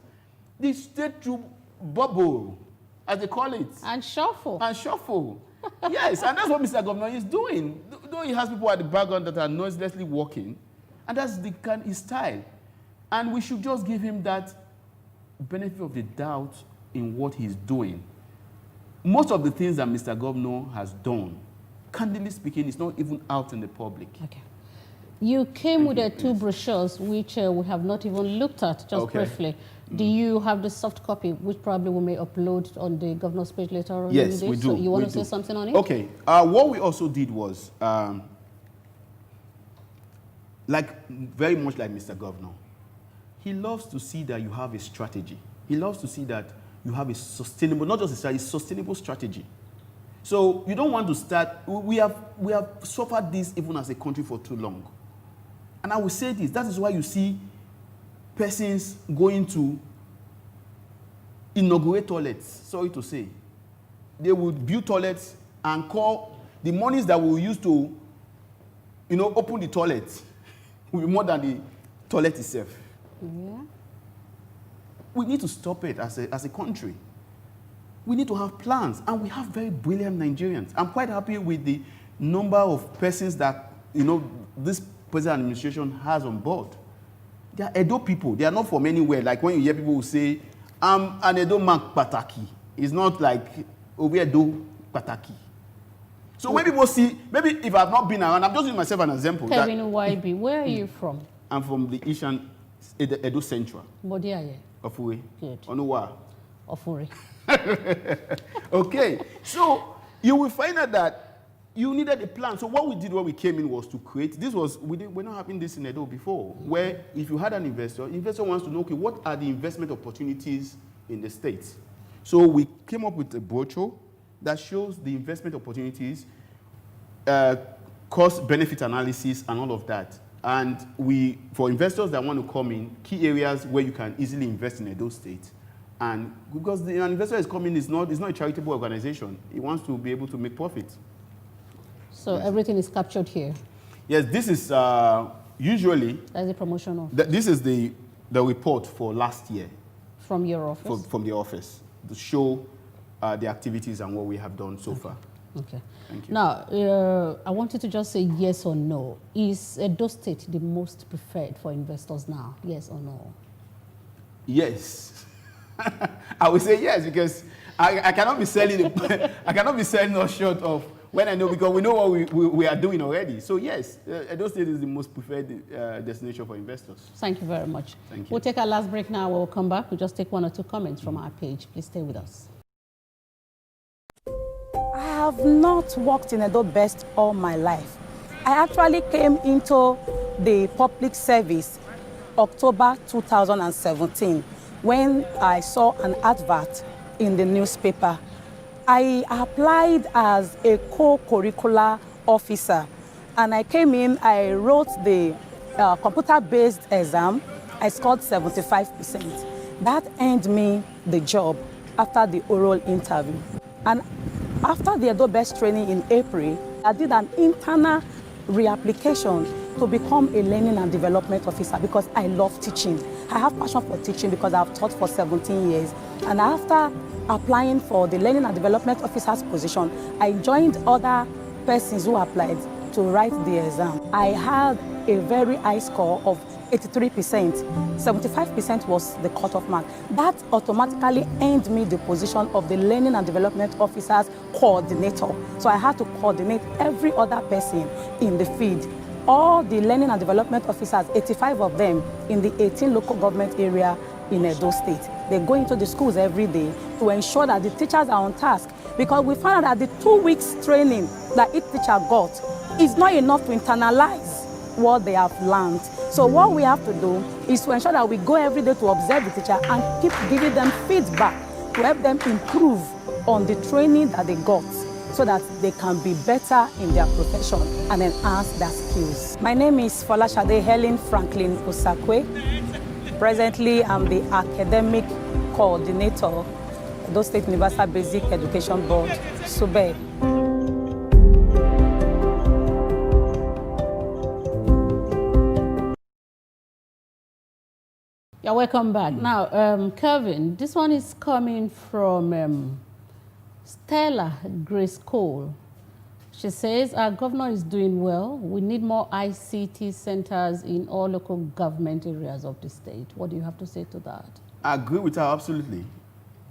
The state troop bubble, as they call it. And shuffle. And shuffle. Yes, and that's what Mr. Governor is doing. Though he has people at the background that are noiselessly working, and that's his style. And we should just give him that benefit of the doubt in what he's doing. Most of the things that Mr. Governor has done, candidly speaking, is not even out in the public. Okay. You came with two brochures, which we have not even looked at, just briefly. Do you have the soft copy, which probably we may upload on the governor's page later on? Yes, we do. So you want to say something on it? Okay. What we also did was, very much like Mr. Governor, he loves to see that you have a strategy. He loves to see that you have a sustainable, not just a strategy, sustainable strategy. So you don't want to start, we have suffered this even as a country for too long. And I will say this, that is why you see persons going to inaugurate toilets, sorry to say. They would build toilets and call the monies that we will use to, open the toilet will be more than the toilet itself. Yeah. We need to stop it as a country. We need to have plans, and we have very brilliant Nigerians. I'm quite happy with the number of persons that, this present administration has on board. They are Edo people. They are not from anywhere. Like when you hear people who say, I'm an Edo man pataki. It's not like over Edo pataki. So when people see, maybe if I've not been around, I'm just using myself as an example. Kelvin Uwaibi, where are you from? I'm from the Eastern Edo Central. Bodiaye. Ofure. Good. Onuwa. Ofure. Okay, so you will find out that you needed a plan. So what we did when we came in was to create, we're not having this in Edo before, where if you had an investor wants to know, okay, what are the investment opportunities in the States? So we came up with a brochure that shows the investment opportunities, cost-benefit analysis, and all of that. And for investors that want to come in, key areas where you can easily invest in Edo State. And because an investor is coming, it's not a charitable organization. He wants to be able to make profit. So everything is captured here? Yes, this is usually... That's the promotion of... This is the report for last year. From your office? From the office, to show the activities and what we have done so far. Okay. Thank you. Now, I want you to just say yes or no. Is Edo State the most preferred for investors now? Yes or no? Yes. I will say yes, because I cannot be selling I cannot be selling us short of when I know, because we know what we are doing already. So yes, Edo State is the most preferred destination for investors. Thank you very much. Thank you. We'll take our last break now. We'll come back. We'll just take 1 or 2 comments from our page. Please stay with us. I have not worked in Edo Best all my life. I actually came into the public service October 2017 when I saw an advert in the newspaper. I applied as a co-curricular officer, and I came in, I wrote the computer-based exam. I scored 75%. That earned me the job after the oral interview. And after the Edo Best training in April, I did an internal reapplication to become a learning and development officer because I love teaching. I have passion for teaching because I've taught for 17 years. And after applying for the learning and development officer's position, I joined other persons who applied to write the exam. I had a very high score of 83%. 75% was the cutoff mark. That automatically earned me the position of the Learning and Development Officers Coordinator. So I had to coordinate every other person in the field. All the Learning and Development Officers, 85 of them in the 18 local government area in Edo State. They go into the schools every day to ensure that the teachers are on task, because we found out that the 2 weeks training that each teacher got is not enough to internalize what they have learned. So what we have to do is to ensure that we go every day to observe the teacher and keep giving them feedback to help them improve on the training that they got, so that they can be better in their profession and enhance their skills. My name is Folashade Helen Franklin Osakwe. Presently, I'm the Academic Coordinator, Edo State Universal Basic Education Board, SUBE. Yeah, welcome back. Now, Kelvin, this one is coming from Stella Grace Cole. She says, our governor is doing well. We need more ICT centers in all local government areas of the state. What do you have to say to that? I agree with her absolutely.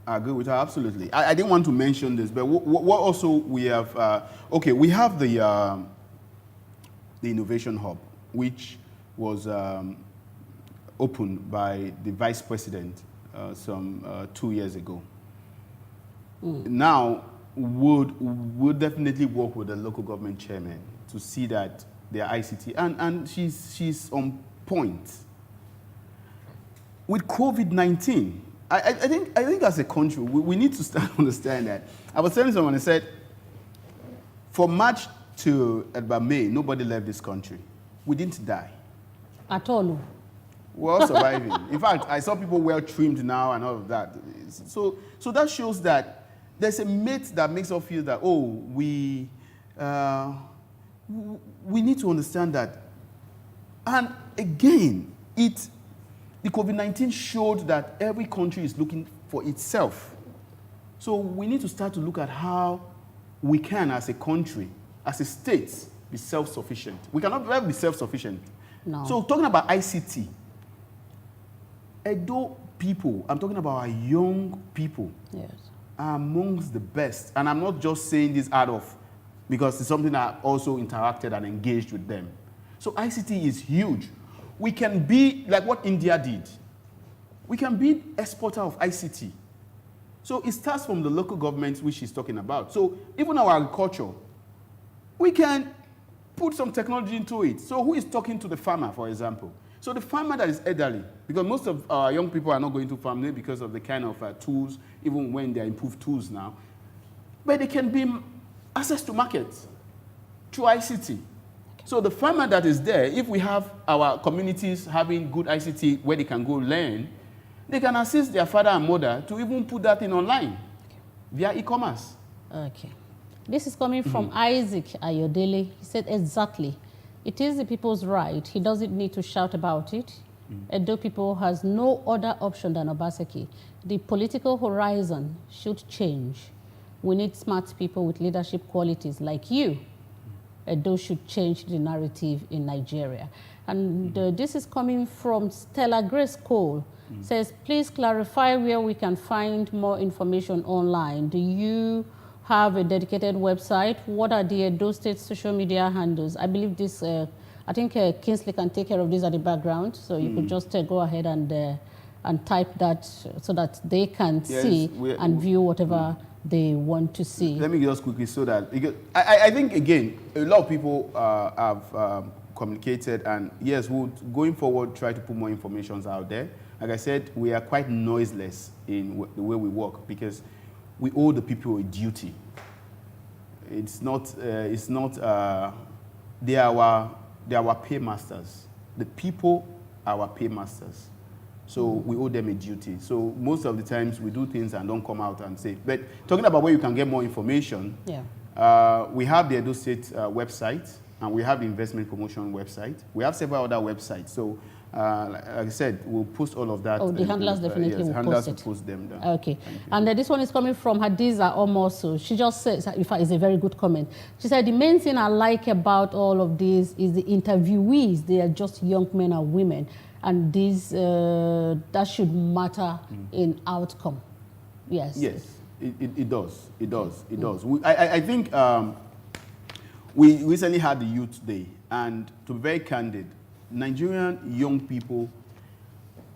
I agree with her absolutely. I didn't want to mention this, but what also we have, okay, we have the Innovation Hub, which was opened by the Vice President some 2 years ago. Now, would definitely work with the local government chairman to see that their ICT, and she's on point. With COVID-19, I think as a country, we need to start to understand that. I was telling someone, I said, from March to about May, nobody left this country. We didn't die. At all? We're all surviving. In fact, I saw people well trimmed now and all of that. So that shows that there's a myth that makes us feel that, oh, we need to understand that. And again, the COVID-19 showed that every country is looking for itself. So we need to start to look at how we can, as a country, as a state, be self-sufficient. We cannot ever be self-sufficient. No. So talking about ICT, Edo people, I'm talking about our young people, Yes. are amongst the best. And I'm not just saying this out of, because it's something I also interacted and engaged with them. So ICT is huge. We can be like what India did. We can be exporter of ICT. So it starts from the local governments, which she's talking about. So even our agriculture, we can put some technology into it. So who is talking to the farmer, for example? So the farmer that is elderly, because most of our young people are not going to farming because of the kind of tools, even when they are improved tools now, but they can be access to markets through ICT. So the farmer that is there, if we have our communities having good ICT where they can go learn, they can assist their father and mother to even put that in online via e-commerce. Okay. This is coming from Isaac Ayodele. He said, exactly. It is the people's right. He doesn't need to shout about it. Edo people has no other option than Obaseki. The political horizon should change. We need smart people with leadership qualities like you. Edo should change the narrative in Nigeria. And this is coming from Stella Grace Cole. Says, please clarify where we can find more information online. Do you have a dedicated website. What are the Edo State social media handles? I believe this, I think Kingsley can take care of this at the background. So you could just go ahead and type that so that they can see and view whatever they want to see. Let me just quickly so that, because I think, again, a lot of people have communicated, and yes, we'll, going forward, try to put more information out there. Like I said, we are quite noiseless in the way we work because we owe the people a duty. It's not, they are our paymasters. The people are our paymasters. So we owe them a duty. So most of the times we do things and don't come out and say. But talking about where you can get more information, we have the Edo State website, and we have the investment promotion website. We have several other websites. So like I said, we'll post all of that. Oh, the handlers definitely will post it. Post them down. Okay. And this one is coming from Hadiza Omoso. She just says, in fact, it's a very good comment. She said, the main thing I like about all of this is the interviewees. They are just young men and women. And this, that should matter in outcome. Yes. Yes, it does. It does. It does. I think we recently had the Youth Day. And to be very candid, Nigerian young people,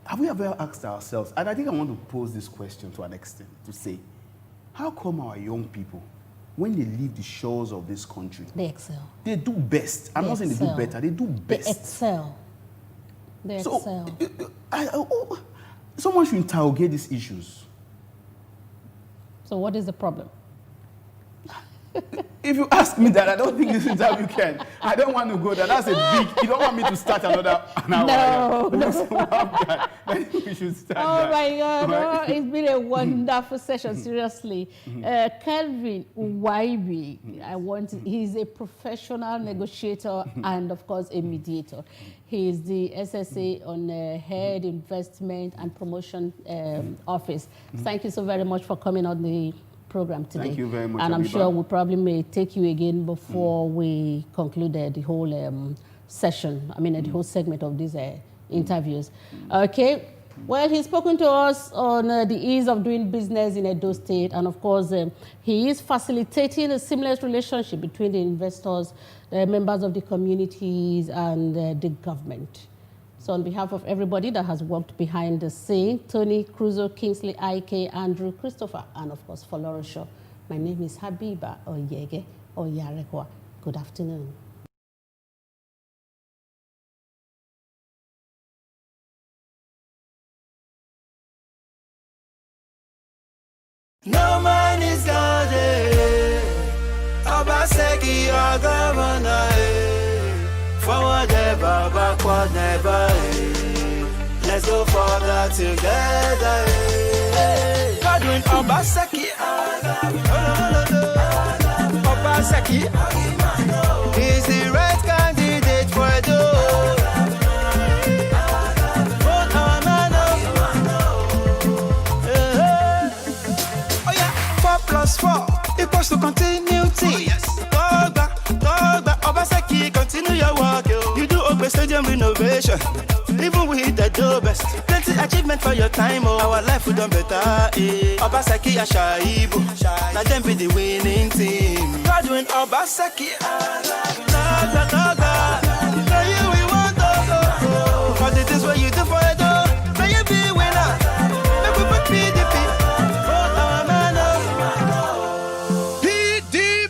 have we ever asked ourselves, and I think I want to pose this question to an extent, to say, how come our young people, when they leave the shores of this country, they excel? They do best. I'm not saying they do better, they do best. They excel. They excel. Someone should interrogate these issues. So what is the problem? If you ask me that, I don't think this interview can. I don't want to go there. That's a big. You don't want me to start another hour. No. I think we should start. Oh my God! Right? Oh, it's been a wonderful session. Seriously, Kelvin Uwaibi. He's a professional negotiator and, of course, a mediator. He is the SSA on Head Investment and Promotion Office. Thank you so very much for coming on the program today. Thank you very much, and I'm Abiba. sure we probably may take you again before we concluded the whole session, the whole segment of these interviews. Okay, well, he's spoken to us on the ease of doing business in Edo State, and of course, he is facilitating a seamless relationship between the investors, the members of the communities, and the government. So on behalf of everybody that has worked behind the scene, Tony, Cruzo, Kingsley, IK, Andrew, Christopher, and of course, Folorosho, my name is Habiba Oyege Oyarekwa. Good afternoon. No man is God, Obaseki, your governor, forward never, backward never. Let's go further together. Godwin Obaseki, Obaseki, he's the right candidate for Edo. Vote on Oh yeah, 4+4 equals to continuity. Dogba, Obaseki, continue your work. You do Ogbe Stadium renovation, even we hit the door best. Plenty achievement for your time, our life will done better. Obaseki Ashaibu, now them be the winning team. Godwin Obaseki.